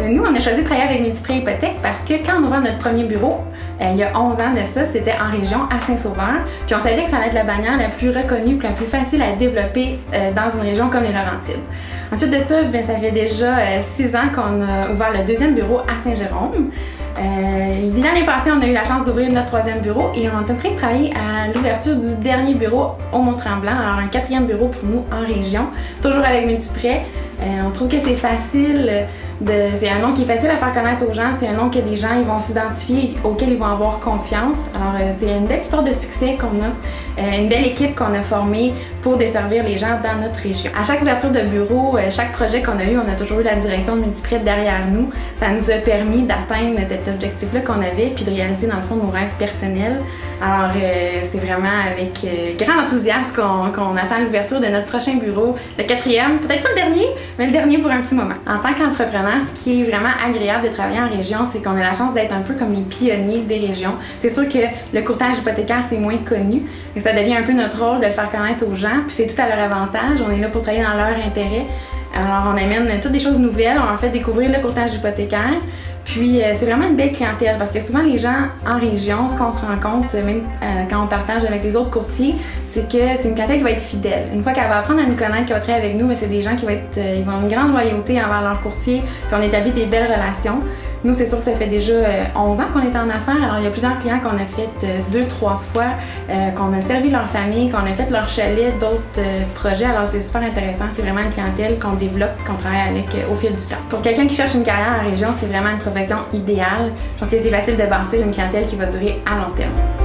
Nous, on a choisi de travailler avec Multiprêt Hypothèque parce que quand on a ouvert notre premier bureau, il y a 11 ans de ça, c'était en région, à Saint-Sauveur. Puis on savait que ça allait être la bannière la plus reconnue et la plus facile à développer dans une région comme les Laurentides. Ensuite de ça, bien, ça fait déjà 6 ans qu'on a ouvert le deuxième bureau à Saint-Jérôme. L'année passée, on a eu la chance d'ouvrir notre troisième bureau et on est en train de travailler à l'ouverture du dernier bureau au Mont-Tremblant. Alors un quatrième bureau pour nous en région, toujours avec Multiprêt. On trouve que c'est facile, c'est un nom qui est facile à faire connaître aux gens, c'est un nom que les gens ils vont s'identifier, auquel ils vont avoir confiance. Alors c'est une belle histoire de succès qu'on a, une belle équipe qu'on a formée pour desservir les gens dans notre région. À chaque ouverture de bureau, chaque projet qu'on a eu, on a toujours eu la direction de Multiprêt derrière nous. Ça nous a permis d'atteindre cet objectif-là qu'on avait puis de réaliser dans le fond nos rêves personnels. Alors c'est vraiment avec grand enthousiasme qu'on attend l'ouverture de notre prochain bureau, le quatrième, peut-être pas le dernier, mais le dernier pour un petit moment. En tant qu'entrepreneur, ce qui est vraiment agréable de travailler en région, c'est qu'on a la chance d'être un peu comme les pionniers des régions. C'est sûr que le courtage hypothécaire, c'est moins connu, mais ça devient un peu notre rôle de le faire connaître aux gens, puis c'est tout à leur avantage. On est là pour travailler dans leur intérêt. Alors on amène toutes des choses nouvelles, on leur fait découvrir le courtage hypothécaire. Puis c'est vraiment une belle clientèle parce que souvent les gens en région, ce qu'on se rend compte, même quand on partage avec les autres courtiers, c'est que c'est une clientèle qui va être fidèle. Une fois qu'elle va apprendre à nous connaître, qu'elle va travailler avec nous, c'est des gens qui ils vont avoir une grande loyauté envers leur courtier, puis on établit des belles relations. Nous, c'est sûr que ça fait déjà 11 ans qu'on est en affaires, alors il y a plusieurs clients qu'on a fait 2-3 fois, qu'on a servi leur famille, qu'on a fait leur chalet, d'autres projets, alors c'est super intéressant, c'est vraiment une clientèle qu'on développe, qu'on travaille avec au fil du temps. Pour quelqu'un qui cherche une carrière en région, c'est vraiment une profession idéale. Je pense que c'est facile de bâtir une clientèle qui va durer à long terme.